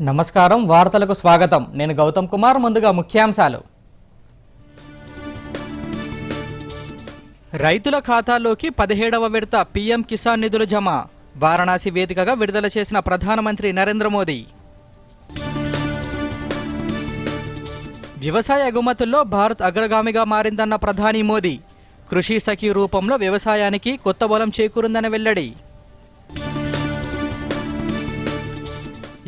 నమస్కారం వార్తలకు స్వాగతం నేను గౌతమ్ కుమార్ ముందుగా ముఖ్యాంశాలు రైతుల ఖాతాల్లోకి 17వ విడత పీఎం కిసాన్ నిధుల జమ వారణాసి వేదికగా విడుదల చేసిన ప్రధానమంత్రి నరేంద్ర మోదీ వ్యవసాయ ఎగుమతుల్లో భారత్ అగ్రగామిగా మారిందన్న ప్రధాని మోదీ కృషి సఖి రూపంలో వ్యవసాయానికి కొత్త బలం చేకూరిందని వెల్లడి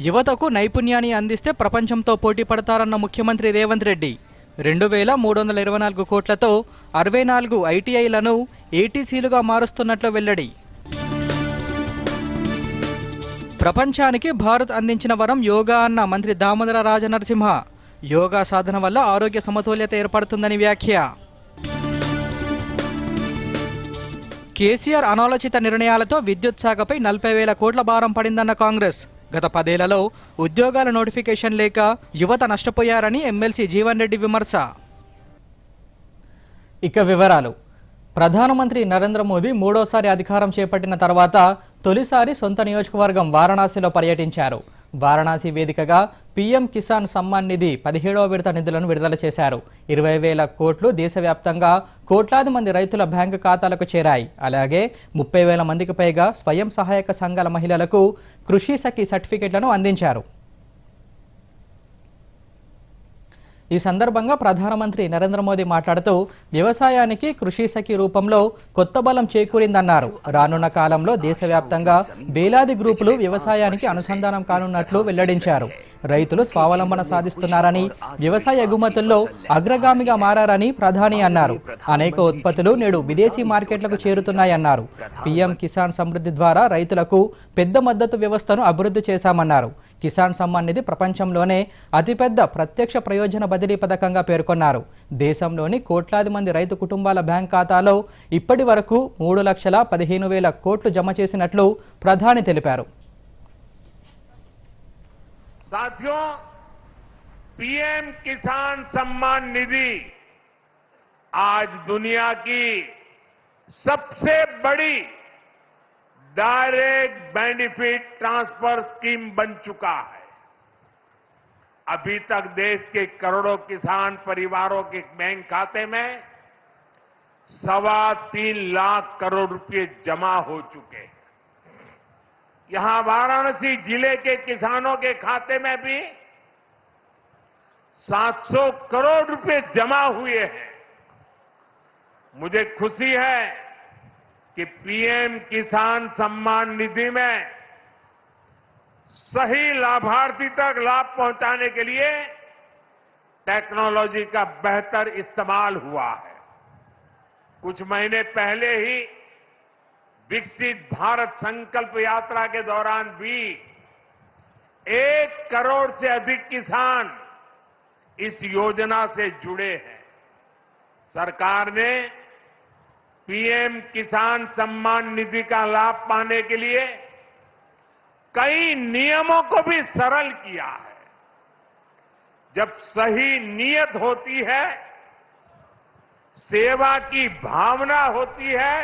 యువతకు నైపుణ్యాన్ని అందిస్తే ప్రపంచంతో పోటీ పడతారన్న ముఖ్యమంత్రి రేవంత్ రెడ్డి 2324 కోట్లతో 64 ఐటీఐలను ఏటీసీలుగా మారుస్తున్నట్లు వెల్లడి ప్రపంచానికి భారత్ అందించిన వరం యోగా అన్న మంత్రి దామోదర రాజనరసింహ యోగా సాధన వల్ల ఆరోగ్య సమతుల్యత ఏర్పడుతుందని వ్యాఖ్య కేసీఆర్ అనాలోచిత నిర్ణయాలతో విద్యుత్ శాఖపై 40,000 కోట్ల భారం పడిందన్న కాంగ్రెస్ గత 10 ఏళ్లలో ఉద్యోగాల నోటిఫికేషన్ లేక యువత నష్టపోయారని ఎమ్మెల్సీ జీవన్ రెడ్డి విమర్శ. ఇక వివరాలు. ప్రధానమంత్రి నరేంద్ర మోదీ మూడోసారి అధికారం చేపట్టిన తర్వాత తొలిసారి సొంత నియోజకవర్గం వారణాసిలో పర్యటించారు. వారణాసి వేదికగా పీఎం కిసాన్ సమ్మాన్ నిధి 17వ విడత నిధులను విడుదల చేశారు. 20,000 కోట్లు దేశవ్యాప్తంగా కోట్లాది మంది రైతుల బ్యాంకు ఖాతాలకు చేరాయి. అలాగే 30,000 మందికి పైగా స్వయం సహాయక సంఘాల మహిళలకు కృషి సఖి సర్టిఫికెట్లను అందించారు. ఈ సందర్భంగా ప్రధానమంత్రి నరేంద్ర మోదీ మాట్లాడుతూ వ్యవసాయానికి కృషి సఖి రూపంలో కొత్త బలం చేకూరిందన్నారు. రానున్న కాలంలో దేశవ్యాప్తంగా వేలాది గ్రూపులు వ్యవసాయానికి అనుసంధానం కానున్నట్లు వెల్లడించారు. రైతులు స్వావలంబన సాధిస్తున్నారని వ్యవసాయ ఎగుమతుల్లో అగ్రగామిగా మారారని ప్రధాని అన్నారు. అనేక ఉత్పత్తులు నేడు విదేశీ మార్కెట్లకు చేరుతున్నాయన్నారు. పీఎం కిసాన్ సమృద్ధి ద్వారా రైతులకు పెద్ద మద్దతు వ్యవస్థను అభివృద్ధి చేశామన్నారు. కిసాన్ సమ్మాన్ నిధి ప్రపంచంలోనే అతిపెద్ద ప్రత్యక్ష ప్రయోజన బదిలీ పథకంగా పేర్కొన్నారు. దేశంలోని కోట్లాది మంది రైతు కుటుంబాల బ్యాంక్ ఖాతాలో ఇప్పటి వరకు 3,15,000 కోట్లు జమ చేసినట్లు ప్రధాని తెలిపారు. साथियों, पीएम किसान सम्मान निधि आज दुनिया की सबसे बड़ी डायरेक्ट बेनिफिट ट्रांसफर स्कीम बन चुका है. अभी तक देश के करोड़ों किसान परिवारों के बैंक खाते में 3.25 लाख करोड़ रुपए जमा हो चुके हैं. यहां वाराणसी जिले के किसानों के खाते में भी 700 करोड़ रुपए जमा हुए हैं. मुझे खुशी है कि पीएम किसान सम्मान निधि में सही लाभार्थी तक लाभ पहुंचाने के लिए टेक्नोलॉजी का बेहतर इस्तेमाल हुआ है. कुछ महीने पहले ही विकसित भारत संकल्प यात्रा के दौरान भी 1 करोड़ से अधिक किसान इस योजना से जुड़े हैं. सरकार ने पीएम किसान सम्मान निधि का लाभ पाने के लिए कई नियमों को भी सरल किया है. जब सही नीयत होती है, सेवा की भावना होती है,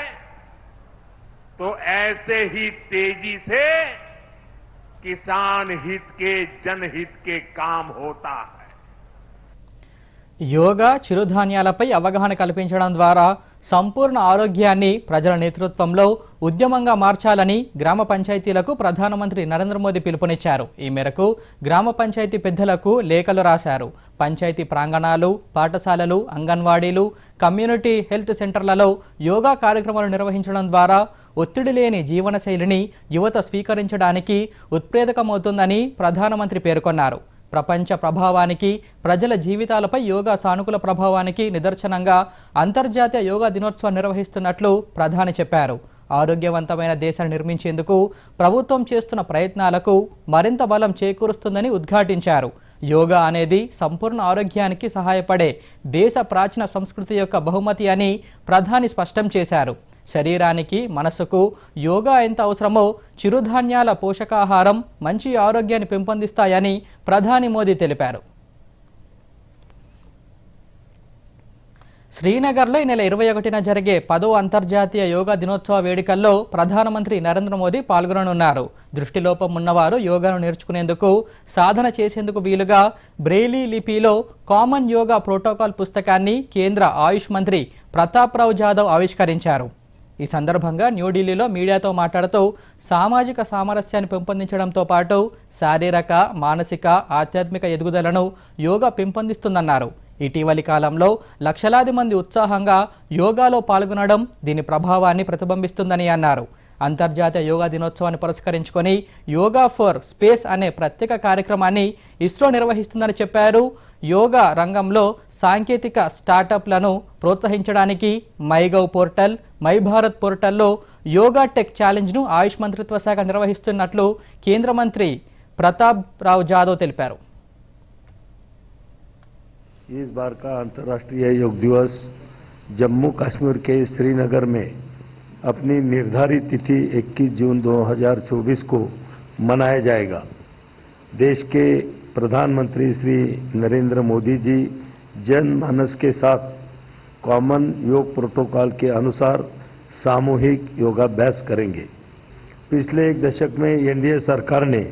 तो ऐसे ही तेजी से किसान हित के जनहित के काम होता है. యోగా చిరుధాన్యాలపై అవగాహన కల్పించడం ద్వారా సంపూర్ణ ఆరోగ్యాన్ని ప్రజల నేతృత్వంలో ఉద్యమంగా మార్చాలని గ్రామ పంచాయతీలకు ప్రధానమంత్రి నరేంద్ర మోదీ పిలుపునిచ్చారు. ఈ మేరకు గ్రామ పంచాయతీ పెద్దలకు లేఖలు రాశారు. పంచాయతీ ప్రాంగణాలు, పాఠశాలలు, అంగన్వాడీలు, కమ్యూనిటీ హెల్త్ సెంటర్లలో యోగా కార్యక్రమాలు నిర్వహించడం ద్వారా ఒత్తిడి లేని జీవనశైలిని యువత స్వీకరించడానికి ఉత్ప్రేరకమవుతుందని ప్రధానమంత్రి పేర్కొన్నారు. ప్రపంచ ప్రభావానికి, ప్రజల జీవితాలపై యోగా సానుకూల ప్రభావానికి నిదర్శనంగా అంతర్జాతీయ యోగా దినోత్సవం నిర్వహిస్తున్నట్లు ప్రధాని చెప్పారు. ఆరోగ్యవంతమైన దేశాన్ని నిర్మించేందుకు ప్రభుత్వం చేస్తున్న ప్రయత్నాలకు మరింత బలం చేకూరుస్తుందని ఉద్ఘాటించారు. యోగా అనేది సంపూర్ణ ఆరోగ్యానికి సహాయపడే దేశ ప్రాచీన సంస్కృతి యొక్క బహుమతి అని ప్రధాని స్పష్టం చేశారు. శరీరానికి, మనసుకు యోగా ఎంత అవసరమో చిరుధాన్యాల పోషకాహారం మంచి ఆరోగ్యాన్ని పెంపొందిస్తాయని ప్రధాని మోదీ తెలిపారు. శ్రీనగర్లో ఈ నెల 21న జరిగే 10వ అంతర్జాతీయ యోగా దినోత్సవ వేడుకల్లో ప్రధానమంత్రి నరేంద్ర మోదీ పాల్గొననున్నారు. దృష్టిలోపం ఉన్నవారు యోగాను నేర్చుకునేందుకు, సాధన చేసేందుకు వీలుగా బ్రెయిలీ లిపిలో కామన్ యోగా ప్రోటోకాల్ పుస్తకాన్ని కేంద్ర ఆయుష్ మంత్రి ప్రతాప్ రావ్ జాదవ్ ఆవిష్కరించారు. ఈ సందర్భంగా న్యూఢిల్లీలో మీడియాతో మాట్లాడుతూ సామాజిక సామరస్యాన్ని పెంపొందించడంతో పాటు శారీరక, మానసిక, ఆధ్యాత్మిక ఎదుగుదలను యోగా పెంపొందిస్తుందన్నారు. ఇటీవలి కాలంలో లక్షలాది మంది ఉత్సాహంగా యోగాలో పాల్గొనడం దీని ప్రభావాన్ని ప్రతిబింబిస్తుందని అన్నారు. అంతర్జాతీయ యోగా దినోత్సవాన్ని పురస్కరించుకొని యోగా ఫర్ స్పేస్ అనే ప్రత్యేక కార్యక్రమాన్ని ఇస్రో నిర్వహిస్తుందని చెప్పారు. యోగా రంగంలో సాంకేతిక స్టార్టప్లను ప్రోత్సహించడానికి మైగవ్ పోర్టల్, మై భారత్ పోర్టల్లో యోగా టెక్ ఛాలెంజ్ను ఆయుష్ మంత్రిత్వ శాఖ నిర్వహిస్తున్నట్లు కేంద్ర మంత్రి ప్రతాప్ రావ్ జాదవ్ తెలిపారు. इस बार का अंतर्राष्ट्रीय योग दिवस जम्मू कश्मीर के श्रीनगर में अपनी निर्धारित तिथि 21 जून 2024 को मनाया जाएगा. देश के प्रधानमंत्री श्री नरेंद्र मोदी जी जनमानस के साथ कॉमन योग प्रोटोकॉल के अनुसार सामूहिक योगाभ्यास करेंगे. पिछले एक दशक में एनडीए सरकार ने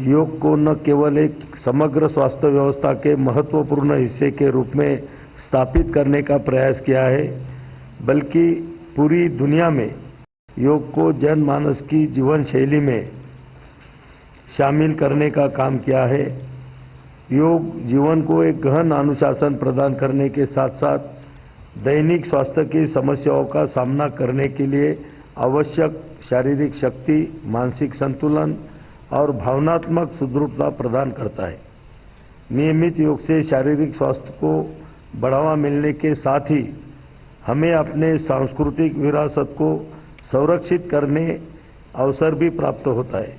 योग को न केवल एक समग्र स्वास्थ्य व्यवस्था के महत्वपूर्ण हिस्से के रूप में स्थापित करने का प्रयास किया है, बल्कि पूरी दुनिया में योग को जनमानस की जीवन शैली में शामिल करने का काम किया है. योग जीवन को एक गहन अनुशासन प्रदान करने के साथ साथ दैनिक स्वास्थ्य की समस्याओं का सामना करने के लिए आवश्यक शारीरिक शक्ति, मानसिक संतुलन और भावनात्मक सुदृढ़ता प्रदान करता है. नियमित योग से शारीरिक स्वास्थ्य को बढ़ावा मिलने के साथ ही हमें अपने सांस्कृतिक विरासत को संरक्षित करने अवसर भी प्राप्त होता है.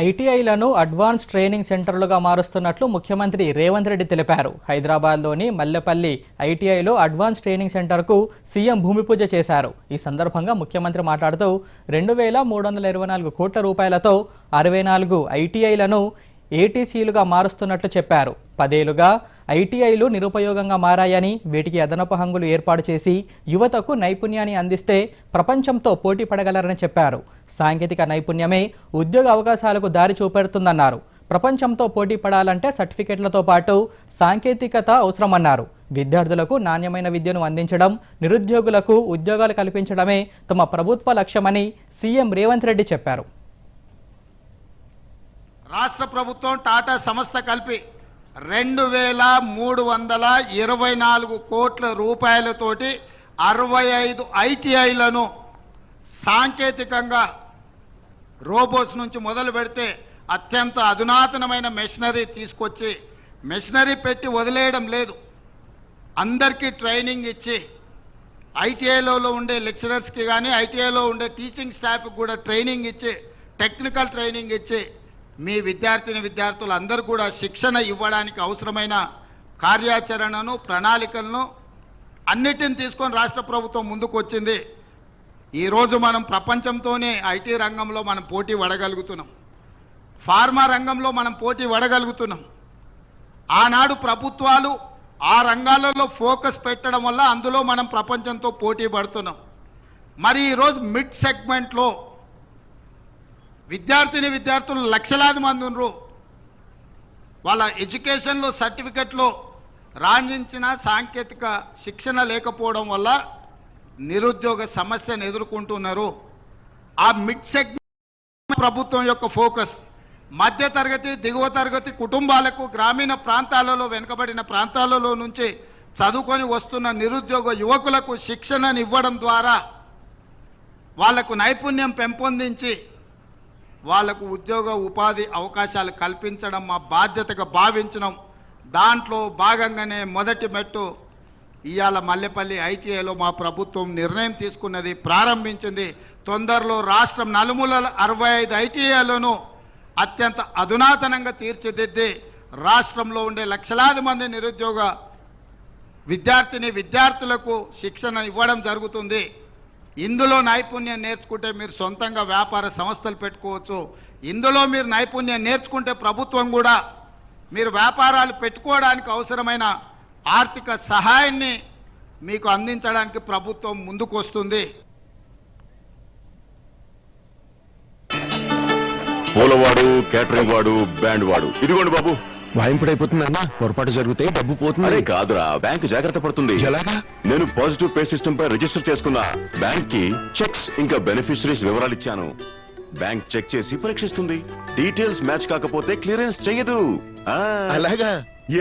ఐటీఐలను అడ్వాన్స్ ట్రైనింగ్ సెంటర్లుగా మారుస్తున్నట్లు ముఖ్యమంత్రి రేవంత్ రెడ్డి తెలిపారు. హైదరాబాద్లోని మల్లెపల్లి ఐటీఐలో అడ్వాన్స్ ట్రైనింగ్ సెంటర్కు సీఎం భూమి పూజ చేశారు. ఈ సందర్భంగా ముఖ్యమంత్రి మాట్లాడుతూ 2,324 కోట్ల రూపాయలతో 64 ఐటీఐలను ఏటీసీలుగా మారుస్తున్నట్లు చెప్పారు. 10 ఏళ్లుగా ఐటీఐలు నిరుపయోగంగా మారాయని, వీటికి అదనపు హంగులు ఏర్పాటు చేసి యువతకు నైపుణ్యాన్ని అందిస్తే ప్రపంచంతో పోటీ పడగలరని చెప్పారు. సాంకేతిక నైపుణ్యమే ఉద్యోగ అవకాశాలకు దారి చూపెడుతుందన్నారు. ప్రపంచంతో పోటీ పడాలంటే సర్టిఫికెట్లతో పాటు సాంకేతికత అవసరమన్నారు. విద్యార్థులకు నాణ్యమైన విద్యను అందించడం, నిరుద్యోగులకు ఉద్యోగాలు కల్పించడమే తమ ప్రభుత్వ లక్ష్యమని సీఎం రేవంత్ రెడ్డి చెప్పారు. రాష్ట్ర ప్రభుత్వం టాటా సంస్థ కలిపి 2,324 కోట్ల రూపాయలతోటి 65 ఐటీఐలను సాంకేతికంగా రోబోట్స్ నుంచి మొదలు పెడితే అత్యంత అధునాతనమైన మెషినరీ తీసుకొచ్చి, మెషినరీ పెట్టి వదిలేయడం లేదు, అందరికీ ట్రైనింగ్ ఇచ్చి, ఐటీఐలో ఉండే లెక్చరర్స్కి కానీ ఐటీఐలో ఉండే టీచింగ్ స్టాఫ్కి కూడా ట్రైనింగ్ ఇచ్చి, టెక్నికల్ ట్రైనింగ్ ఇచ్చి, మీ విద్యార్థులు అందరూ కూడా శిక్షణ ఇవ్వడానికి అవసరమైన కార్యాచరణను, ప్రణాళికలను అన్నిటిని తీసుకొని రాష్ట్ర ప్రభుత్వం ముందుకు వచ్చింది. ఈరోజు మనం ప్రపంచంతోనే ఐటీ రంగంలో మనం పోటీ పడగలుగుతున్నాం, ఫార్మా రంగంలో మనం పోటీ పడగలుగుతున్నాం. ఆనాడు ప్రభుత్వాలు ఆ రంగాలలో ఫోకస్ పెట్టడం వల్ల అందులో మనం ప్రపంచంతో పోటీ పడుతున్నాం. మరి ఈరోజు మిడ్ సెగ్మెంట్లో విద్యార్థులు లక్షలాది మంది ఉన్నారు. వాళ్ళ ఎడ్యుకేషన్లో సర్టిఫికెట్లో రాణించిన సాంకేతిక శిక్షణ లేకపోవడం వల్ల నిరుద్యోగ సమస్యను ఎదుర్కొంటున్నారు. ఆ మిడ్ సెగ్మెంట్ ప్రభుత్వం యొక్క ఫోకస్ మధ్యతరగతి, దిగువ తరగతి కుటుంబాలకు, గ్రామీణ ప్రాంతాలలో, వెనుకబడిన ప్రాంతాలలో నుంచి చదువుకొని వస్తున్న నిరుద్యోగ యువకులకు శిక్షణను ఇవ్వడం ద్వారా వాళ్లకు నైపుణ్యం పెంపొందించి వాళ్లకు ఉద్యోగ ఉపాధి అవకాశాలు కల్పించడం మా బాధ్యతగా భావించడం. దాంట్లో భాగంగానే మొదటి మెట్టు ఇవాళ మల్లెపల్లి ఐటీఐలో మా ప్రభుత్వం నిర్ణయం తీసుకున్నది, ప్రారంభించింది. తొందరలో రాష్ట్రం నలుమూలల 65 ఐటీఐలను అత్యంత అధునాతనంగా తీర్చిదిద్ది రాష్ట్రంలో ఉండే లక్షలాది మంది నిరుద్యోగ విద్యార్థులకు శిక్షణ ఇవ్వడం జరుగుతుంది. ఇందులో నైపుణ్యం నేర్చుకుంటే మీరు సొంతంగా వ్యాపార సంస్థలు పెట్టుకోవచ్చు. ఇందులో మీరు నైపుణ్యం నేర్చుకుంటే ప్రభుత్వం కూడా మీరు వ్యాపారాలు పెట్టుకోవడానికి అవసరమైన ఆర్థిక సహాయాన్ని మీకు అందించడానికి ప్రభుత్వం ముందుకు వస్తుంది. పూలవాడు, కేటరింగ్ వాడు, బ్యాండ్ వాడు, ఇదిగోండి బాబు. వాయింపుడైపోతుంది అన్న, పొరపాటు జరిగితే డబ్బు పోతుంది. అరే కాదురా, బ్యాంక్ జాగ్రత్త పడుతుంది. ఎలాగా? నేను పాజిటివ్ పే సిస్టమ్ పై రిజిస్టర్ చేసుకున్నా. బ్యాంక్ కి చెక్స్ ఇంకా బెనిఫిషరీస్ వివరాలు ఇచ్చాను. బ్యాంక్ చెక్ చేసి పరీక్షిస్తుంది. డీటెయిల్స్ మ్యాచ్ కాకపోతే క్లియరెన్స్ చెయ్యదు. అలాగా?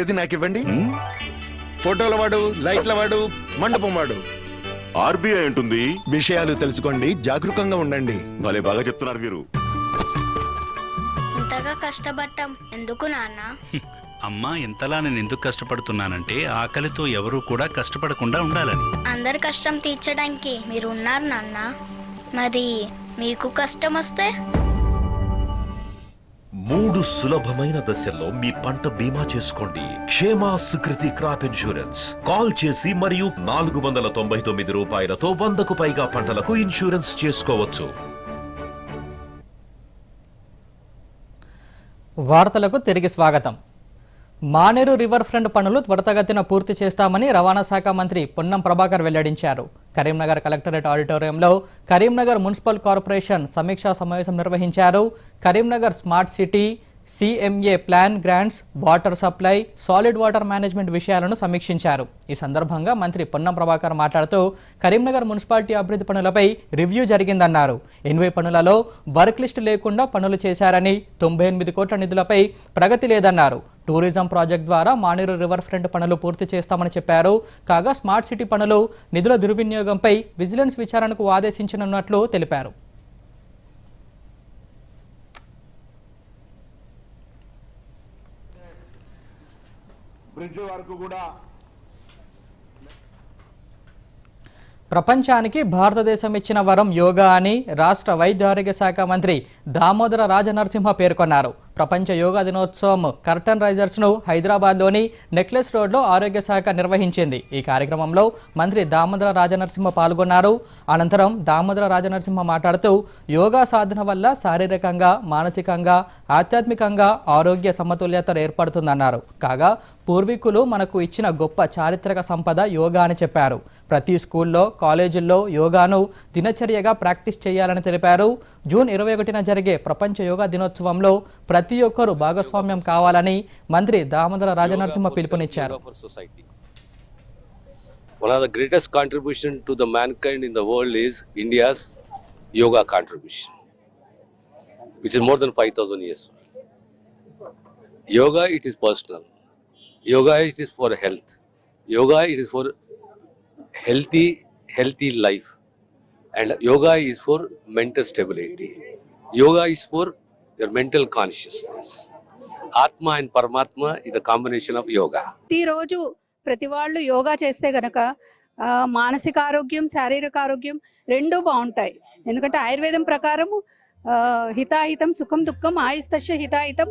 ఏది నాకు ఇవ్వండి. ఫోటోల వాడు, లైట్ల వాడు, మండపం వాడు. ఆర్బీఐ ఉంటుంది. విషయాలు తెలుసుకోండి, జాగరూకంగా ఉండండి. భలే బాగా చెప్తున్నారు వీరు. ఇంతగా కష్టపడ్డాం ఎందుకు నాన్న? అమ్మా, ఇంతలా నేను ఎందుకు కష్టపడుతున్నానంటే ఆకలితో ఎవరూ కూడా కష్టపడకుండా ఉండాలని. అందరి కష్టం తీర్చడానికి మీరు ఉన్నారు నాన్న. మరి మీకు కష్టం వస్తే? 3 సులభమైన దశల్లో మీ పంట బీమా చేసుకోండి. క్షేమ సుకృతి క్రాప్ ఇన్సూరెన్స్. కాల్ చేసి మరియు 499 రూపాయలతో 100కు పైగా పంటలకు ఇన్సూరెన్స్ చేసుకోవచ్చు. వార్తలకు తిరిగి స్వాగతం. మానేరు రివర్ ఫ్రంట్ పనులు త్వరితగతిన పూర్తి చేస్తామని రవాణా శాఖ మంత్రి పొన్నం ప్రభాకర్ వెల్లడించారు. కరీంనగర్ కలెక్టరేట్ ఆడిటోరియంలో కరీంనగర్ మున్సిపల్ కార్పొరేషన్ సమీక్షా సమావేశం నిర్వహించారు. Karimnagar smart city, CMA plan grants, water supply, solid water management విషయాలను సమీక్షించారు. ఈ సందర్భంగా మంత్రి పొన్నం ప్రభాకర్ మాట్లాడుతూ కరీంనగర్ మున్సిపాలిటీ అభివృద్ధి పనులపై రివ్యూ జరిగిందన్నారు. 80 పనులలో వర్క్ లిస్ట్ లేకుండా పనులు చేశారని, 98 కోట్ల నిధులపై ప్రగతి లేదన్నారు. టూరిజం ప్రాజెక్ట్ ద్వారా మానేరు రివర్ ఫ్రంట్ పనులు పూర్తి చేస్తామని చెప్పారు. కాగా స్మార్ట్ సిటీ పనులు నిధుల దుర్వినియోగంపై విజిలెన్స్ విచారణకు ఆదేశించనున్నట్లు తెలిపారు. బ్రిడ్జ్ వరకు కూడా ప్రపంచానికి భారతదేశం ఇచ్చిన వరం యోగా అని రాష్ట్ర వైద్య ఆరోగ్య శాఖ మంత్రి దామోదర రాజనరసింహ పేర్కొన్నారు. ప్రపంచ యోగా దినోత్సవం కర్టన్ రైజర్స్ను హైదరాబాద్లోని నెక్లెస్ రోడ్లో ఆరోగ్య శాఖ నిర్వహించింది. ఈ కార్యక్రమంలో మంత్రి దామోదర రాజనరసింహ పాల్గొన్నారు. అనంతరం దామోదర రాజనరసింహ మాట్లాడుతూ యోగా సాధన వల్ల శారీరకంగా, మానసికంగా, ఆధ్యాత్మికంగా ఆరోగ్య సమతుల్యత ఏర్పడుతుందన్నారు. కాగా పూర్వీకులు మనకు ఇచ్చిన గొప్ప చారిత్రక సంపద యోగా అని చెప్పారు. ప్రతి స్కూల్లో, కాలేజీల్లో యోగాను దినచర్యగా ప్రాక్టీస్ చేయాలని తెలిపారు. జూన్ 21న జరిగే ప్రపంచ యోగా దినోత్సవంలో ప్రతి ఒక్కరూ భాగస్వామ్యం కావాలని మంత్రి దామోదర రాజనరసింహ పిలుపునిచ్చారు. One of the greatest contribution to the mankind in the world is India's yoga contribution, which is more than 5,000 years. Yoga, it is personal. Yoga, it is for health. Yoga, it is for healthy life. And yoga is for mental stability. Yoga is for your mental consciousness. Atma and Paramatma is a combination of yoga. ప్రతిరోజు ప్రతి వాళ్ళు యోగా చేస్తే గనక మానసిక ఆరోగ్యం, శారీరక ఆరోగ్యం రెండూ బాగుంటాయి. ఎందుకంటే ఆయుర్వేదం ప్రకారము హితాహితం సుఖం దుఃఖం ఆయుస్తస్య హితాహితం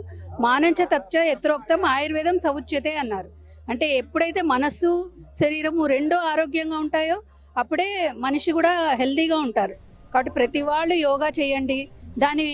మానంచ తచ్చ యత్రోక్తం ఆయుర్వేదం సముచ్యతే అన్నారు. అంటే ఎప్పుడైతే మనస్సు, శరీరము రెండూ ఆరోగ్యంగా ఉంటాయో అప్పుడే మనిషి కూడా హెల్దీగా ఉంటారు. కాబట్టి ప్రతి వాళ్ళు యోగా చేయండి. దాని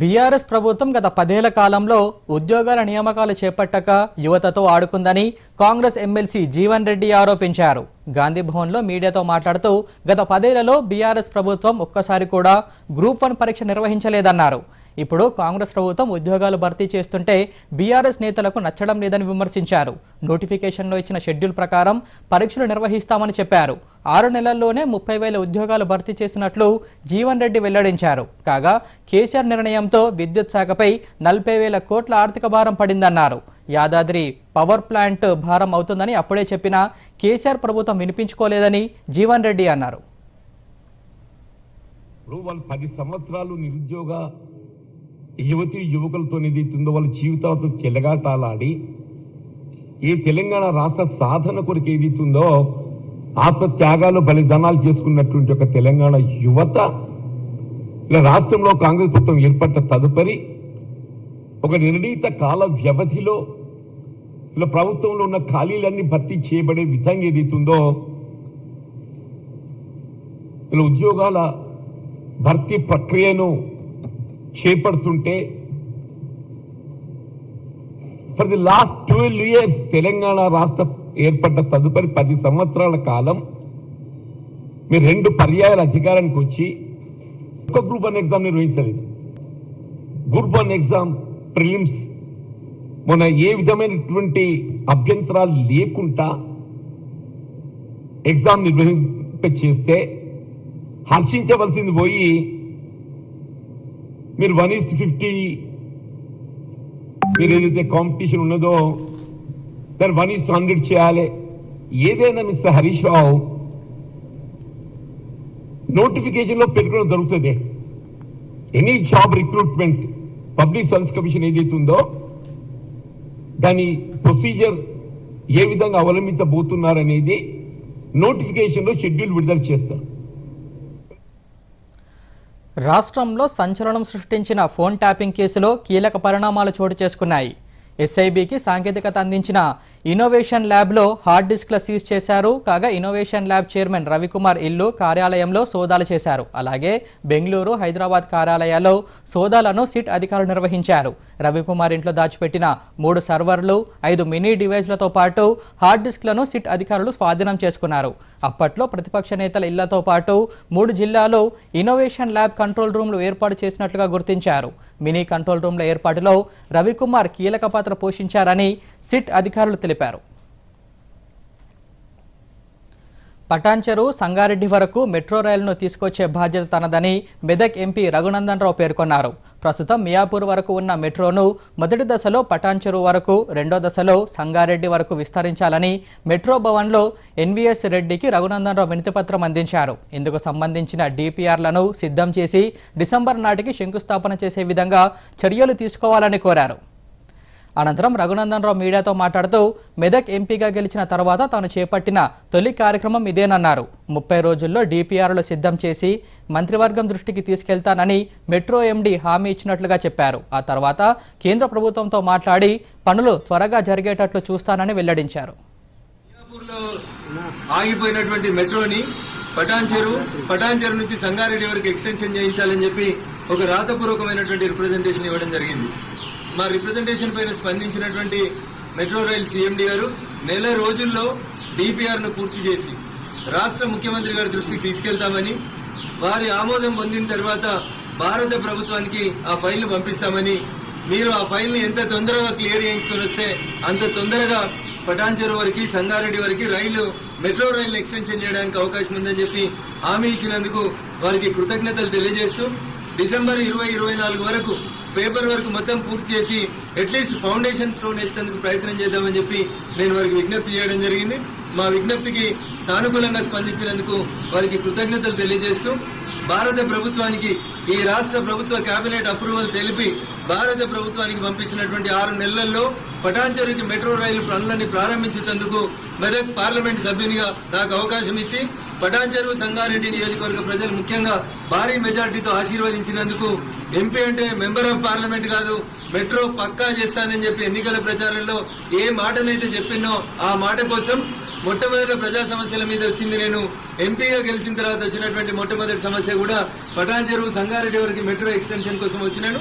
బీఆర్ఎస్ ప్రభుత్వం గత 10 ఏళ్ల కాలంలో ఉద్యోగాల నియామకాలు చేపట్టక యువతతో ఆడుకుందని కాంగ్రెస్ ఎమ్మెల్సీ జీవన్ రెడ్డి ఆరోపించారు. గాంధీ భవన్లో మీడియాతో మాట్లాడుతూ గత 10 ఏళ్లలో బీఆర్ఎస్ ప్రభుత్వం ఒక్కసారి కూడా గ్రూప్ 1 పరీక్ష నిర్వహించలేదన్నారు. ఇప్పుడు కాంగ్రెస్ ప్రభుత్వం ఉద్యోగాలు భర్తీ చేస్తుంటే బీఆర్ఎస్ నేతలకు నచ్చడం లేదని విమర్శించారు. నోటిఫికేషన్లో ఇచ్చిన షెడ్యూల్ ప్రకారం పరీక్షలు నిర్వహిస్తామని చెప్పారు. 6 నెలల్లోనే 30,000 ఉద్యోగాలు భర్తీ చేసినట్లు జీవన్ రెడ్డి వెల్లడించారు. కాగా కేసీఆర్ నిర్ణయంతో విద్యుత్ శాఖపై 40,000 కోట్ల ఆర్థిక భారం పడిందన్నారు. యాదాద్రి పవర్ ప్లాంట్ భారం అవుతుందని అప్పుడే చెప్పినా కేసీఆర్ ప్రభుత్వం వినిపించుకోలేదని జీవన్ రెడ్డి అన్నారు. 10 సంవత్సరాలు నిరుద్యోగ యువతి యువకులతో ఏదైతుందో వాళ్ళ జీవితాలతో చెలగాటాలాడి ఈ తెలంగాణ రాష్ట్ర సాధన కొరకు ఏదైతుందో ఆత్మత్యాగాలు బలిదానాలు చేసుకున్నటువంటి ఒక తెలంగాణ యువత ఇలా రాష్ట్రంలో కాంగ్రెస్ ప్రభుత్వం ఏర్పడ్డ తదుపరి ఒక నిర్ణీత కాల వ్యవధిలో ఇలా ప్రభుత్వంలో ఉన్న ఖాళీలన్నీ భర్తీ చేయబడే విధంగా ఏదైతుందో ఇలా ఉద్యోగాల భర్తీ ప్రక్రియను చేపడుతుంటే for the last 12 years Telangana రాష్ట్ర ఏర్పడ్డ తదుపరి 10 సంవత్సరాల కాలం మీరు 2 పర్యాయాల అధికారానికి వచ్చి ఒక గ్రూప్ 1 ఎగ్జామ్ నిర్వహించలేదు. గ్రూప్ 1 ఎగ్జామ్ ప్రిలిమ్స్ మొన్న ఏ విధమైనటువంటి అభ్యంతరాలు లేకుండా ఎగ్జామ్ నిర్వహింపచేస్తే హర్షించవలసింది పోయి మీరు 1:50 మీరు ఏదైతే కాంపిటీషన్ ఉన్నదో దాన్ని 1:100 చేయాలి. ఏదైనా మిస్టర్ హరీష్ రావు నోటిఫికేషన్ లో పెట్టుకోవడం జరుగుతుంది. Any job recruitment public service commission ఏదైతే ఉందో దాని ప్రొసీజర్ ఏ విధంగా అవలంబించబోతున్నారనేది నోటిఫికేషన్ లో షెడ్యూల్ విడుదల చేస్తారు. రాష్ట్రంలో సంచలనం సృష్టించిన ఫోన్ ట్యాపింగ్ కేసులో కీలక పరిణామాలు చోటు చేసుకున్నాయి. ఎస్ఐబికి సాంకేతికత అందించిన ఇన్నోవేషన్ ల్యాబ్లో హార్డ్ డిస్క్ల సీజ్ చేశారు. కాగా ఇన్నోవేషన్ ల్యాబ్ చైర్మన్ రవికుమార్ ఇల్లు కార్యాలయంలో సోదాలు చేశారు. అలాగే బెంగళూరు, హైదరాబాద్ కార్యాలయాల్లో సోదాలను సిట్ అధికారులు నిర్వహించారు. రవికుమార్ ఇంట్లో దాచిపెట్టిన 3 సర్వర్లు, 5 మినీ డివైస్లతో పాటు హార్డ్ డిస్క్లను సిట్ అధికారులు స్వాధీనం చేసుకున్నారు. అప్పట్లో ప్రతిపక్ష నేతల ఇళ్లతో పాటు 3 జిల్లాల్లో ఇన్నోవేషన్ ల్యాబ్ కంట్రోల్ రూమ్లు ఏర్పాటు చేసినట్లుగా గుర్తించారు. మినీ కంట్రోల్ రూమ్ల ఏర్పాటులో రవికుమార్ కీలక పాత్ర పోషించారని సిట్ అధికారులు తెలిపారు. పటాన్చెరు, సంగారెడ్డి వరకు మెట్రో రైలును తీసుకొచ్చే బాధ్యత తనదని మెదక్ ఎంపీ రఘునందన్ రావు పేర్కొన్నారు. ప్రస్తుతం మియాపూర్ వరకు ఉన్న మెట్రోను మొదటి దశలో పటాన్చెరు వరకు, రెండో దశలో సంగారెడ్డి వరకు విస్తరించాలని మెట్రో భవన్లో ఎన్వీఎస్ రెడ్డికి రఘునందన్ రావు వినతిపత్రం అందించారు. ఇందుకు సంబంధించిన డిపిఆర్లను సిద్ధం చేసి డిసెంబర్ నాటికి శంకుస్థాపన చేసే విధంగా చర్యలు తీసుకోవాలని కోరారు. అనంతరం రఘునందన్ రావు మీడియాతో మాట్లాడుతూ మెదక్ ఎంపీగా గెలిచిన తర్వాత తాను చేపట్టిన తొలి కార్యక్రమం ఇదేనన్నారు. 30 రోజుల్లో డిపిఆర్లు సిద్ధం చేసి మంత్రివర్గం దృష్టికి తీసుకెళ్తానని మెట్రో ఎండీ హామీ ఇచ్చినట్లుగా చెప్పారు. ఆ తర్వాత కేంద్ర ప్రభుత్వంతో మాట్లాడి పనులు త్వరగా జరిగేటట్లు చూస్తానని వెల్లడించారు. ఆగిపోయినటువంటి మెట్రోని పటాన్చెరు నుంచి సంగారెడ్డి వరకు ఎక్స్టెన్షన్ చేయించాలని చెప్పి ఒక రాతపూర్వకమైనటువంటి రిప్రజెంటేషన్ ఇవ్వడం జరిగింది. మా రిప్రజెంటేషన్ పైన స్పందించినటువంటి మెట్రో రైల్ సీఎండీ గారు నెల రోజుల్లో డిపిఆర్ను పూర్తి చేసి రాష్ట్ర ముఖ్యమంత్రి గారి దృష్టికి తీసుకెళ్తామని, వారి ఆమోదం పొందిన తర్వాత భారత ప్రభుత్వానికి ఆ ఫైల్ను పంపిస్తామని, మీరు ఆ ఫైల్ని ఎంత తొందరగా క్లియర్ చేయించుకొని వస్తే అంత తొందరగా పటాన్చెరు వరకు, సంగారెడ్డి వరకు మెట్రో రైలు ఎక్స్టెన్షన్ చేయడానికి అవకాశం ఉందని చెప్పి హామీ ఇచ్చినందుకు వారికి కృతజ్ఞతలు తెలియజేస్తూ డిసెంబర్ 2024 వరకు పేపర్ వర్క్ మొత్తం పూర్తి చేసి అట్లీస్ట్ ఫౌండేషన్ స్టోన్ వేసేందుకు ప్రయత్నం చేద్దామని చెప్పి నేను వారికి విజ్ఞప్తి చేయడం జరిగింది. మా విజ్ఞప్తికి సానుకూలంగా స్పందించినందుకు వారికి కృతజ్ఞతలు తెలియజేస్తూ భారత ప్రభుత్వానికి ఈ రాష్ట్ర ప్రభుత్వ కేబినెట్ అప్రూవల్ తెలిపి భారత ప్రభుత్వానికి పంపించినటువంటి 6 నెలల్లో పటాన్చెరుకి మెట్రో రైలు పనులని ప్రారంభించేందుకు మెదక్ పార్లమెంట్ సభ్యునిగా నాకు అవకాశం ఇచ్చి పటాన్చెరు, సంగారెడ్డి నియోజకవర్గ ప్రజలు ముఖ్యంగా భారీ మెజార్టీతో ఆశీర్వదించినందుకు, ఎంపీ అంటే మెంబర్ ఆఫ్ పార్లమెంట్ కాదు, మెట్రో పక్కా చేస్తానని చెప్పి ఎన్నికల ప్రచారంలో ఏ మాటనైతే చెప్పినో ఆ మాట కోసం మొట్టమొదటి ప్రజా సమస్యల మీద వచ్చింది. నేను ఎంపీగా గెలిచిన తర్వాత వచ్చినటువంటి మొట్టమొదటి సమస్య కూడా పటాన్చెరు, సంగారెడ్డి వరకు మెట్రో ఎక్స్టెన్షన్ కోసం వచ్చినాను.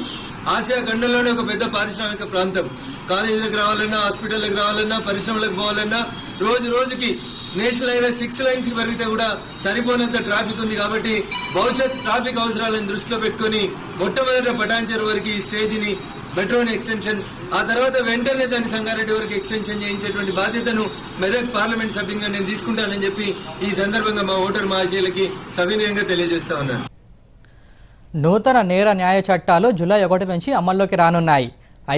ఆసియా ఖండంలోనే ఒక పెద్ద పారిశ్రామిక ప్రాంతం. కాలేజీలకు రావాలన్నా, హాస్పిటల్లకు రావాలన్నా, పరిశ్రమలకు పోవాలన్నా రోజు రోజుకి నేషనల్ హైవే 6 లైన్స్ పెరిగితే కూడా సరిపోనంత ట్రాఫిక్ ఉంది. కాబట్టి భవిష్యత్ ట్రాఫిక్ అవసరాలను దృష్టిలో పెట్టుకుని మొట్టమొదటి పటాన్చెరు వరకు ఈ స్టేజిని మెట్రోని ఎక్స్టెన్షన్, ఆ తర్వాత వెంటనే దాన్ని సంగారెడ్డి వరకు ఎక్స్టెన్షన్ చేయించేటువంటి బాధ్యతను మెదక్ పార్లమెంట్ సభ్యునిగా నేను తీసుకుంటానని చెప్పి ఈ సందర్భంగా మా ఓటర్ మహాశయులకి సవినయంగా తెలియజేస్తా ఉన్నాను. నూతన నేర న్యాయ చట్టాలు జూలై 1 నుంచి అమల్లోకి రానున్నాయి.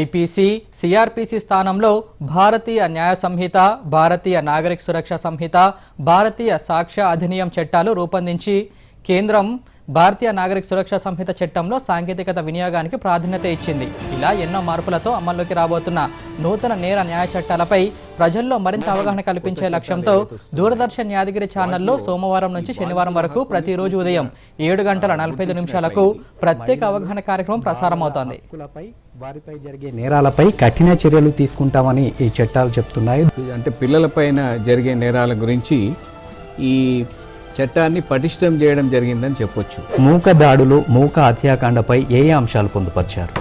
ఐపీసీ, సిఆర్పిసి స్థానంలో భారతీయ న్యాయ సంహిత, భారతీయ నాగరిక సురక్ష సంహిత, భారతీయ సాక్ష్య అధినియం చట్టాలు రూపొందించి కేంద్రం భారతీయ నాగరిక సురక్ష సంహిత చట్టంలో సాంకేతికత వినియోగానికి ప్రాధాన్యత ఇచ్చింది. ఇలా ఎన్నో మార్పులతో అమల్లోకి రాబోతున్న నూతన నేర న్యాయ చట్టాలపై ప్రజల్లో మరింత అవగాహన కల్పించే లక్ష్యంతో దూరదర్శన్ యాదగిరి ఛానల్లో సోమవారం నుంచి శనివారం వరకు ప్రతిరోజు ఉదయం 7:45 ప్రత్యేక అవగాహన కార్యక్రమం ప్రసారమవుతోంది. వారిపై జరిగే నేరాలపై కఠిన చర్యలు తీసుకుంటామని ఈ చట్టాలు చెప్తున్నాయి. అంటే పిల్లలపైన జరిగే నేరాల గురించి ఈ చట్టాన్ని పటిష్టం చేయడం జరిగిందని చెప్పొచ్చు. మూక దాడులు, మూక హత్యాకాండపై ఏ అంశాలు పొందుపరిచారు?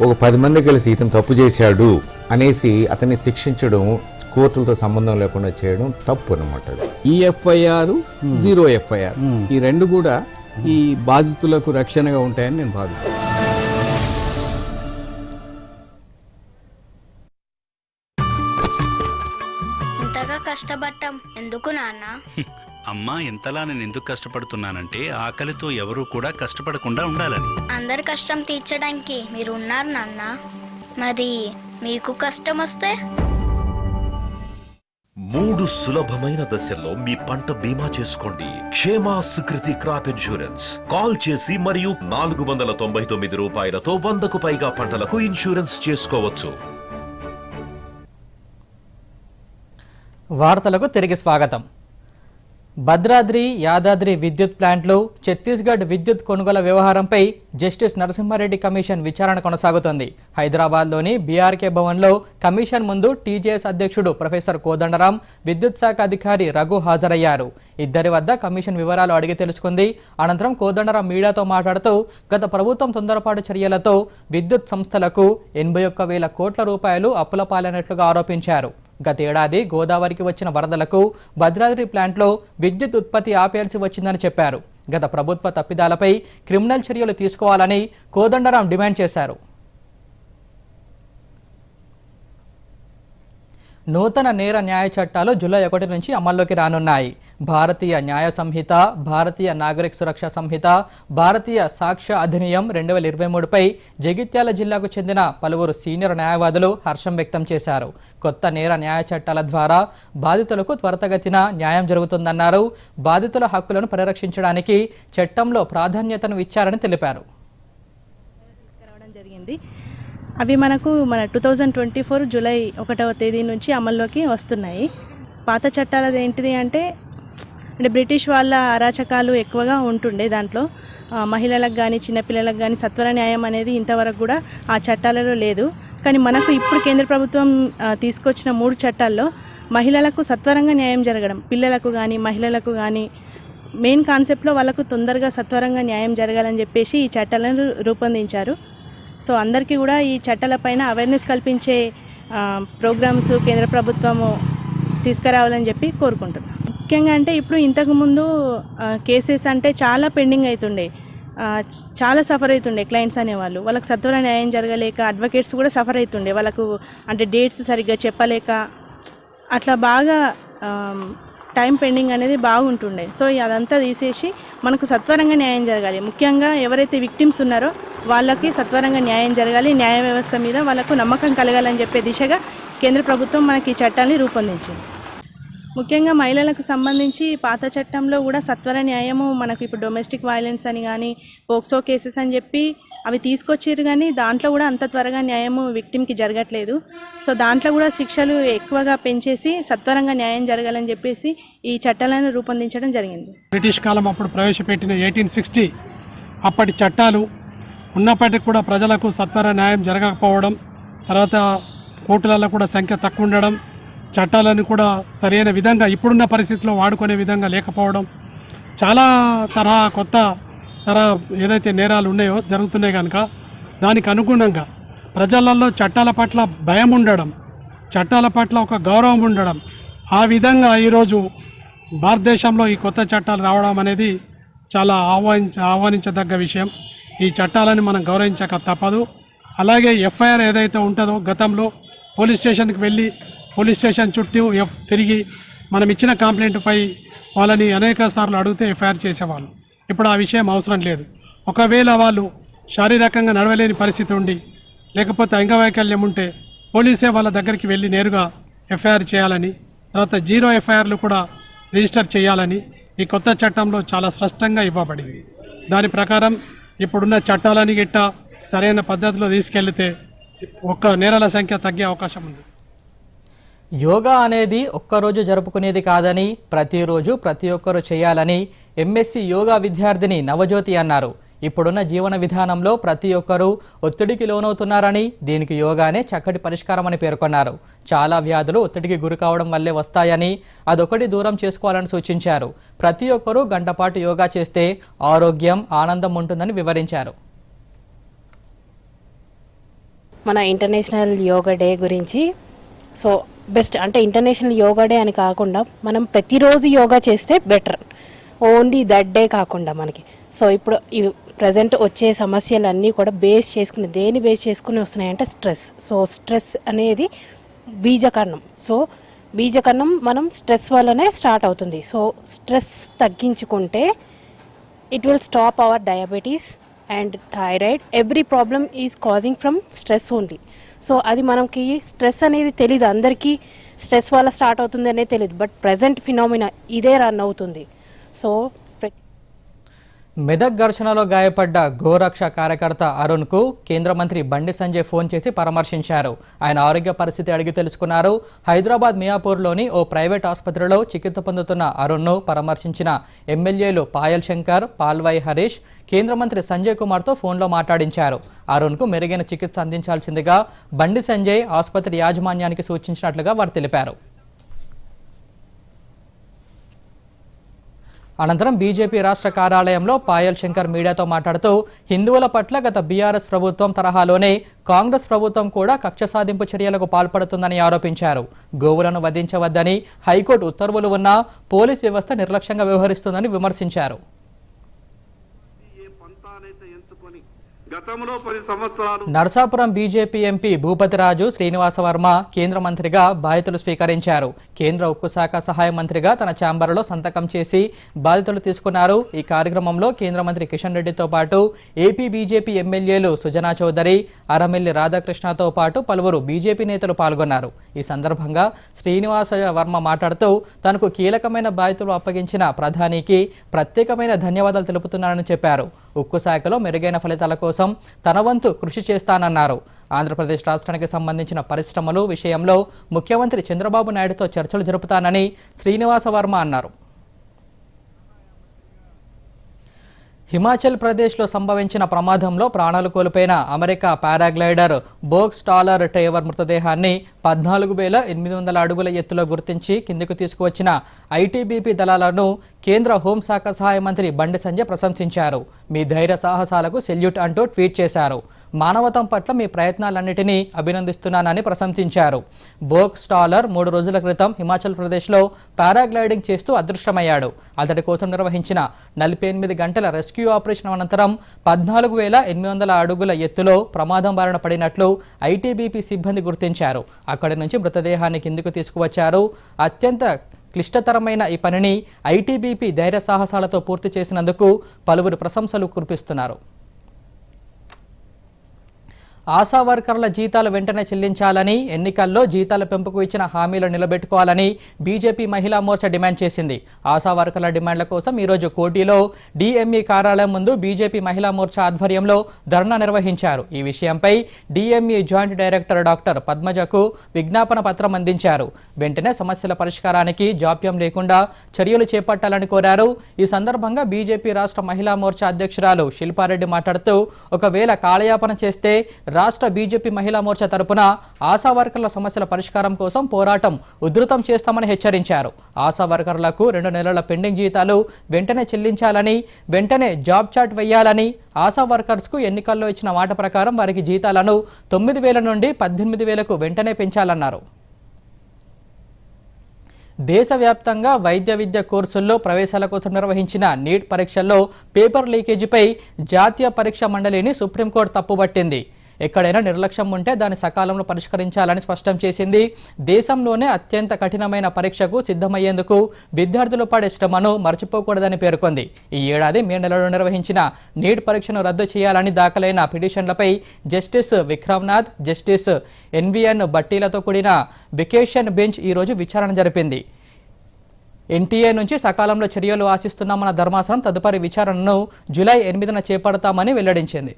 ఒక 10 మంది కలిసి ఇతను తప్పు చేశాడు అనేసి అతన్ని శిక్షించడం, కోర్టులతో సంబంధం లేకుండా చేయడం తప్పు అనమాట. ఈ ఎఫ్ఐఆర్, జీరో ఎఫ్ఐఆర్ ఈ రెండు కూడా ఈ బాధితులకు రక్షణగా ఉంటాయని నేను భావిస్తాను. ఇంతగా కష్టపడ్డాం ఎందుకు నాన్న? అమ్మా, ఇంతలా నేను ఎందుకు కష్టపడుతున్నానంటే ఆకలితో ఎవరూ కూడా కష్టపడకుండా ఉండాలని. అందరి కష్టం తీర్చడానికి మీరు ఉన్నారు నాన్న. మరి మీకు కష్టం వస్తే? 3 సులభమైన దశల్లో మీ పంట బీమా చేసుకోండి. క్షేమ సుకృతి క్రాప్ ఇన్సూరెన్స్. కాల్ చేసి మరియు 499 రూపాయలతో 100కు పైగా పంటలకు ఇన్సూరెన్స్ చేసుకోవచ్చు. వార్తలకు తిరిగి స్వాగతం. భద్రాద్రి, యాదాద్రి విద్యుత్ ప్లాంట్లు, ఛత్తీస్గఢ్ విద్యుత్ కొనుగోల వ్యవహారంపై జస్టిస్ నరసింహారెడ్డి కమిషన్ విచారణ కొనసాగుతోంది. హైదరాబాద్లోని బీఆర్కే భవన్లో కమిషన్ ముందు టీజేఎస్ అధ్యక్షుడు ప్రొఫెసర్ కోదండరాం, విద్యుత్ శాఖ అధికారి రఘు హాజరయ్యారు. ఇద్దరి వద్ద కమిషన్ వివరాలు అడిగి తెలుసుకుంది. అనంతరం కోదండరాం మీడియాతో మాట్లాడుతూ గత ప్రభుత్వం తొందరపాటు చర్యలతో విద్యుత్ సంస్థలకు 81,000 కోట్ల రూపాయలు అప్పుల పాలైనట్లుగా ఆరోపించారు. గతేడాది గోదావరికి వచ్చిన వరదలకు భద్రాద్రి ప్లాంట్లో విద్యుత్ ఉత్పత్తి ఆపేయాల్సి వచ్చిందని చెప్పారు. గత ప్రభుత్వ తప్పిదాలపై క్రిమినల్ చర్యలు తీసుకోవాలని కోదండరాం డిమాండ్ చేశారు. నూతన నేర న్యాయ చట్టాలు జూలై 1 నుంచి అమల్లోకి రానున్నాయి. భారతీయ న్యాయ సంహిత, భారతీయ నాగరిక సురక్ష సంహిత, భారతీయ సాక్ష్య అధినియం 2023పై జగిత్యాల జిల్లాకు చెందిన పలువురు సీనియర్ న్యాయవాదులు హర్షం వ్యక్తం చేశారు. కొత్త నేర న్యాయ చట్టాల ద్వారా బాధితులకు త్వరితగతిన న్యాయం జరుగుతుందన్నారు. బాధితుల హక్కులను పరిరక్షించడానికి చట్టంలో ప్రాధాన్యతను ఇచ్చారని తెలిపారు. అవి మన 2024 జూలై 1వ తేదీ నుంచి అమల్లోకి వస్తున్నాయి. పాత చట్టాలది ఏంటిది అంటే బ్రిటిష్ వాళ్ళ అరాచకాలు ఎక్కువగా ఉంటుండే. దాంట్లో మహిళలకు కానీ చిన్నపిల్లలకు కానీ సత్వర న్యాయం అనేది ఇంతవరకు కూడా ఆ చట్టాలలో లేదు. కానీ మనకు ఇప్పుడు కేంద్ర ప్రభుత్వం తీసుకొచ్చిన 3 చట్టాల్లో మహిళలకు సత్వరంగా న్యాయం జరగడం, పిల్లలకు కానీ మహిళలకు కానీ మెయిన్ కాన్సెప్ట్లో వాళ్ళకు తొందరగా సత్వరంగా న్యాయం జరగాలని చెప్పేసి ఈ చట్టాలను రూపొందించారు. సో అందరికీ కూడా ఈ చట్టాలపైన అవేర్నెస్ కల్పించే ప్రోగ్రామ్స్ కేంద్ర ప్రభుత్వము తీసుకురావాలని చెప్పి కోరుకుంటున్నాను. ముఖ్యంగా అంటే ఇప్పుడు ఇంతకుముందు కేసెస్ అంటే చాలా పెండింగ్ అవుతుండే, చాలా సఫర్ అవుతుండే క్లయింట్స్ అనేవాళ్ళు. వాళ్ళకి సత్వర న్యాయం జరగలేక అడ్వకేట్స్ కూడా సఫర్ అవుతుండే. వాళ్ళకు అంటే డేట్స్ సరిగ్గా చెప్పలేక అట్లా బాగా టైం పెండింగ్ అనేది బాగుంటుండే. సో అదంతా తీసేసి మనకు సత్వరంగా న్యాయం జరగాలి. ముఖ్యంగా ఎవరైతే విక్టిమ్స్ ఉన్నారో వాళ్ళకి సత్వరంగా న్యాయం జరగాలి. న్యాయ వ్యవస్థ మీద వాళ్ళకు నమ్మకం కలగాలని చెప్పే దిశగా కేంద్ర ప్రభుత్వం మనకి ఈ చట్టాన్ని రూపొందించింది. ముఖ్యంగా మహిళలకు సంబంధించి పాత చట్టంలో కూడా సత్వర న్యాయము మనకు ఇప్పుడు డొమెస్టిక్ వైలెన్స్ అని కానీ పోక్సో కేసెస్ అని చెప్పి అవి తీసుకొచ్చారు. కానీ దాంట్లో కూడా అంత త్వరగా న్యాయము విక్టిమ్కి జరగట్లేదు. సో దాంట్లో కూడా శిక్షలు ఎక్కువగా పెంచేసి సత్వరంగా న్యాయం జరగాలని చెప్పేసి ఈ చట్టాలను రూపొందించడం జరిగింది. బ్రిటిష్ కాలం అప్పుడు ప్రవేశపెట్టిన 1860 అప్పటి చట్టాలు ఉన్నప్పటికీ కూడా ప్రజలకు సత్వర న్యాయం జరగకపోవడం, తర్వాత కోర్టులలో కూడా సంఖ్య తక్కువ ఉండడం, చట్టాలను కూడా సరైన విధంగా ఇప్పుడున్న పరిస్థితిలో వాడుకునే విధంగా లేకపోవడం, చాలా కొత్త ఏదైతే నేరాలు ఉన్నాయో జరుగుతున్నాయి కనుక దానికి అనుగుణంగా ప్రజలలో చట్టాల పట్ల భయం ఉండడం, చట్టాల పట్ల ఒక గౌరవం ఉండడం, ఆ విధంగా ఈరోజు భారతదేశంలో ఈ కొత్త చట్టాలు రావడం అనేది చాలా ఆహ్వానించదగ్గ విషయం. ఈ చట్టాలను మనం గౌరవించక తప్పదు. అలాగే ఎఫ్ఐఆర్ ఏదైతే ఉంటుందో గతంలో పోలీస్ స్టేషన్కి వెళ్ళి పోలీస్ స్టేషన్ చుట్టూ తిరిగి మనం ఇచ్చిన కంప్లైంట్పై వాళ్ళని అనేక సార్లు అడిగితే ఎఫ్ఐఆర్ చేసేవాళ్ళు. ఇప్పుడు ఆ విషయం అవసరం లేదు. ఒకవేళ వాళ్ళు శారీరకంగా నడవలేని పరిస్థితి ఉండి లేకపోతే అంగవైకల్యం ఉంటే పోలీసే వాళ్ళ దగ్గరికి వెళ్ళి నేరుగా ఎఫ్ఐఆర్ చేయాలని, తర్వాత 0 ఎఫ్ఐఆర్లు కూడా రిజిస్టర్ చేయాలని ఈ కొత్త చట్టంలో చాలా స్పష్టంగా ఇవ్వబడింది. దాని ప్రకారం ఇప్పుడున్న చట్టాలని గిట్ట సరైన పద్ధతిలో తీసుకెళ్తే ఒక్క నేరాల సంఖ్య తగ్గే అవకాశం ఉంది. యోగా అనేది ఒక్కరోజు జరుపుకునేది కాదని ప్రతిరోజు ప్రతి ఒక్కరూ చేయాలని ఎంఎస్సి యోగా విద్యార్థిని నవజ్యోతి అన్నారు. ఇప్పుడున్న జీవన విధానంలో ప్రతి ఒక్కరూ ఒత్తిడికి లోనవుతున్నారని, దీనికి యోగానే చక్కటి పరిష్కారమని పేర్కొన్నారు. చాలా వ్యాధులు ఒత్తిడికి గురి కావడం వల్లే వస్తాయని, అదొకటి దూరం చేసుకోవాలని సూచించారు. ప్రతి ఒక్కరూ గంటపాటు యోగా చేస్తే ఆరోగ్యం, ఆనందం ఉంటుందని వివరించారు. మన ఇంటర్నేషనల్ యోగా డే గురించి. సో బెస్ట్ అంటే ఇంటర్నేషనల్ యోగా డే అని కాకుండా మనం ప్రతిరోజు యోగా చేస్తే బెటర్, ఓన్లీ దట్ డే కాకుండా మనకి. సో ఇప్పుడు ప్రజెంట్ వచ్చే సమస్యలన్నీ కూడా దేని బేస్ చేసుకుని వస్తున్నాయంటే స్ట్రెస్. సో స్ట్రెస్ అనేది బీజకరణం. సో బీజకరణం మనం స్ట్రెస్ వల్లనే స్టార్ట్ అవుతుంది. సో స్ట్రెస్ తగ్గించుకుంటే it will stop hour diabetes and thyroid. Every problem is causing from stress only. So అది మనకి స్ట్రెస్ అనేది తెలీదు, అందరికీ స్ట్రెస్ వల్ల స్టార్ట్ అవుతుంది అనేది తెలియదు, బట్ ప్రజెంట్ ఫినామినా ఇదే రన్ అవుతుంది. సో మెదక్ ఘర్షణలో గాయపడ్డ గోరక్ష కార్యకర్త అరుణ్కు కేంద్ర మంత్రి బండి సంజయ్ ఫోన్ చేసి పరామర్శించారు. ఆయన ఆరోగ్య పరిస్థితి అడిగి తెలుసుకున్నారు. హైదరాబాద్ మియాపూర్లోని ఓ ప్రైవేట్ ఆసుపత్రిలో చికిత్స పొందుతున్న అరుణ్ను పరామర్శించిన ఎమ్మెల్యేలు పాయల్ శంకర్, పాల్వాయి హరీష్ కేంద్ర మంత్రి సంజయ్ కుమార్తో ఫోన్లో మాట్లాడించారు. అరుణ్కు మెరుగైన చికిత్స అందించాల్సిందిగా బండి సంజయ్ ఆసుపత్రి యాజమాన్యానికి సూచించినట్లుగా వారు తెలిపారు. అనంతరం బీజేపీ రాష్ట్ర కార్యాలయంలో పాయల్ శంకర్ మీడియాతో మాట్లాడుతూ హిందువుల పట్ల గత బీఆర్ఎస్ ప్రభుత్వం తరహాలోనే కాంగ్రెస్ ప్రభుత్వం కూడా కక్ష సాధింపు చర్యలకు పాల్పడుతుందని ఆరోపించారు. గోవులను వధించవద్దని హైకోర్టు ఉత్తర్వులు ఉన్నా పోలీస్ వ్యవస్థ నిర్లక్ష్యంగా వ్యవహరిస్తుందని విమర్శించారు. నర్సాపురం బీజేపీ ఎంపీ భూపతిరాజు శ్రీనివాసవర్మ కేంద్ర మంత్రిగా బాధ్యతలు స్వీకరించారు. కేంద్ర ఉక్కు శాఖ సహాయ మంత్రిగా తన ఛాంబర్లో సంతకం చేసి బాధ్యతలు తీసుకున్నారు. ఈ కార్యక్రమంలో కేంద్ర మంత్రి కిషన్ రెడ్డితో పాటు ఏపీ బీజేపీ ఎమ్మెల్యేలు సుజనా చౌదరి, అరమెల్లి రాధాకృష్ణతో పాటు పలువురు బీజేపీ నేతలు పాల్గొన్నారు. ఈ సందర్భంగా శ్రీనివాసవర్మ మాట్లాడుతూ తనకు కీలకమైన బాధ్యతలు అప్పగించిన ప్రధానికి ప్రత్యేకమైన ధన్యవాదాలు తెలుపుతున్నానని చెప్పారు. ఉక్కు శాఖలో మెరుగైన ఫలితాల కోసం తన వంతు కృషి చేస్తానన్నారు. ఆంధ్రప్రదేశ్ రాష్ట్రానికి సంబంధించిన పరిశ్రమలు విషయంలో ముఖ్యమంత్రి చంద్రబాబు నాయుడుతో చర్చలు జరుపుతానని శ్రీనివాసవర్మ అన్నారు. హిమాచల్ ప్రదేశ్లో సంభవించిన ప్రమాదంలో ప్రాణాలు కోల్పోయిన అమెరికా పారాగ్లైడర్ బోగ్ స్టాలర్ ట్రేవర్ మృతదేహాన్ని 14,800 అడుగుల ఎత్తులో గుర్తించి కిందకు తీసుకువచ్చిన ఐటీబీపీ దళాలను కేంద్ర హోంశాఖ సహాయ మంత్రి బండి సంజయ్ ప్రశంసించారు. మీ ధైర్య సాహసాలకు సెల్యూట్ అంటూ ట్వీట్ చేశారు. మానవతం పట్ల మీ ప్రయత్నాలన్నిటినీ అభినందిస్తున్నానని ప్రశంసించారు. బోగ్ స్టాలర్ 3 రోజుల క్రితం హిమాచల్ ప్రదేశ్లో పారాగ్లైడింగ్ చేస్తూ అదృశ్యమయ్యాడు. అతడి కోసం నిర్వహించిన 48 గంటల రెస్క్యూ ఆపరేషన్ అనంతరం 14,800 అడుగుల ఎత్తులో ప్రమాదం బారిన పడినట్లు ఐటీబీపీ సిబ్బంది గుర్తించారు. అక్కడి నుంచి మృతదేహాన్ని కిందకు తీసుకువచ్చారు. అత్యంత క్లిష్టతరమైన ఈ పనిని ఐటీబీపీ ధైర్య సాహసాలతో పూర్తి చేసినందుకు పలువురు ప్రశంసలు కురిపిస్తున్నారు. ఆశా వర్కర్ల జీతాలు వెంటనే చెల్లించాలని, ఎన్నికల్లో జీతాల పెంపుకు ఇచ్చిన హామీలు నిలబెట్టుకోవాలని బీజేపీ మహిళా మోర్చా డిమాండ్ చేసింది. ఆశా వర్కర్ల డిమాండ్ల కోసం ఈరోజు కోటిలో డిఎంఈ కార్యాలయం ముందు బీజేపీ మహిళా మోర్చా ఆధ్వర్యంలో ధర్నా నిర్వహించారు. ఈ విషయంపై డిఎంఈ జాయింట్ డైరెక్టర్ డాక్టర్ పద్మజకు విజ్ఞాపన పత్రం అందించారు. వెంటనే సమస్యల పరిష్కారానికి జాప్యం లేకుండా చర్యలు చేపట్టాలని కోరారు. ఈ సందర్భంగా బీజేపీ రాష్ట్ర మహిళా మోర్చా అధ్యక్షురాలు శిల్పారెడ్డి మాట్లాడుతూ ఒకవేళ కాలయాపన చేస్తే రాష్ట్ర బీజేపీ మహిళా మోర్చా తరపున ఆశా వర్కర్ల సమస్యల పరిష్కారం కోసం పోరాటం ఉధృతం చేస్తామని హెచ్చరించారు. ఆశా వర్కర్లకు 2 నెలల పెండింగ్ జీతాలు వెంటనే చెల్లించాలని, వెంటనే జాబ్ చార్ట్ వేయాలని, ఆశా వర్కర్స్కు ఎన్నికల్లో ఇచ్చిన మాట ప్రకారం వారికి జీతాలను 9,000 నుండి 18,000కు వెంటనే పెంచాలన్నారు. దేశవ్యాప్తంగా వైద్య విద్య కోర్సుల్లో ప్రవేశాల కోసం నిర్వహించిన నీట్ పరీక్షల్లో పేపర్ లీకేజీపై జాతీయ పరీక్షా మండలిని సుప్రీంకోర్టు తప్పుబట్టింది. ఎక్కడైనా నిర్లక్ష్యం ఉంటే దాన్ని సకాలంలో పరిష్కరించాలని స్పష్టం చేసింది. దేశంలోనే అత్యంత కఠినమైన పరీక్షకు సిద్ధమయ్యేందుకు విద్యార్థులు పడే శ్రమను మర్చిపోకూడదని పేర్కొంది. ఈ ఏడాది మే నెలలో నిర్వహించిన నీట్ పరీక్షను రద్దు చేయాలని దాఖలైన పిటిషన్లపై జస్టిస్ విక్రమ్నాథ్, జస్టిస్ ఎన్విఎన్ భట్టీలతో కూడిన వెకేషన్ బెంచ్ ఈరోజు విచారణ జరిపింది. ఎన్టీఏ నుంచి సకాలంలో చర్యలు ఆశిస్తున్నామన్న ధర్మాసనం తదుపరి విచారణను జూలై 8న చేపడతామని వెల్లడించింది.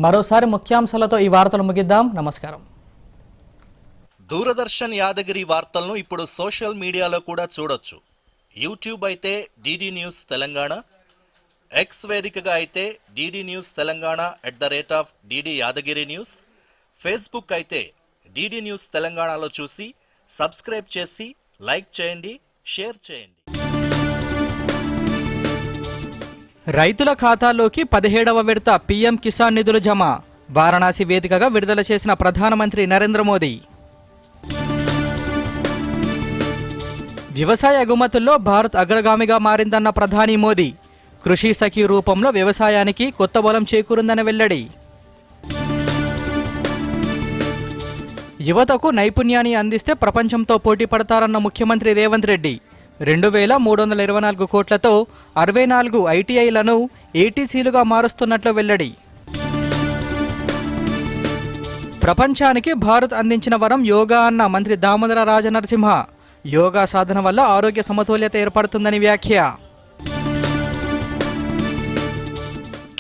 మరోసారి ముఖ్యాంశాలతో ఈ వార్తలు ముగిద్దాం. నమస్కారం. దూరదర్శన్ యాదగిరి వార్తలను ఇప్పుడు సోషల్ మీడియాలో కూడా చూడొచ్చు. యూట్యూబ్ అయితే డిడి న్యూస్ తెలంగాణ, ఎక్స్ వేదికగా అయితే DD news Telangana @DD Yadagiri news, Facebook అయితే డిడి న్యూస్ తెలంగాణలో చూసి సబ్స్క్రైబ్ చేసి లైక్ చేయండి, షేర్ చేయండి. రైతుల ఖాతాల్లోకి 17వ విడత పీఎం కిసాన్ నిధులు జమ. వారణాసి వేదికగా విడుదల చేసిన ప్రధానమంత్రి నరేంద్ర మోదీ. వ్యవసాయ ఎగుమతుల్లో భారత్ అగ్రగామిగా మారిందన్న ప్రధాని మోదీ. కృషి సఖీ రూపంలో వ్యవసాయానికి కొత్త బలం చేకూరిందని వెల్లడి. యువతకు నైపుణ్యాన్ని అందిస్తే ప్రపంచంతో పోటీ పడతారన్న ముఖ్యమంత్రి రేవంత్ రెడ్డి. 2324 కోట్లతో 64 ఐటీఐలను ఏటీసీలుగా మారుస్తున్నట్లు వెల్లడి. ప్రపంచానికి భారత్ అందించిన వరం యోగా అన్న మంత్రి దామోదర రాజనరసింహ. యోగా సాధన వల్ల ఆరోగ్య సమతుల్యత ఏర్పడుతుందని వ్యాఖ్య.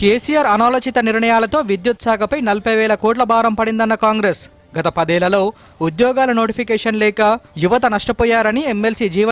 కేసీఆర్ అనాలోచిత నిర్ణయాలతో విద్యుత్ శాఖపై 40,000 కోట్ల భారం పడిందన్న కాంగ్రెస్. గత 10 ఏళ్లలో ఉద్యోగాల నోటిఫికేషన్ లేక యువత నష్టపోయారని ఎమ్మెల్సీ జీవన్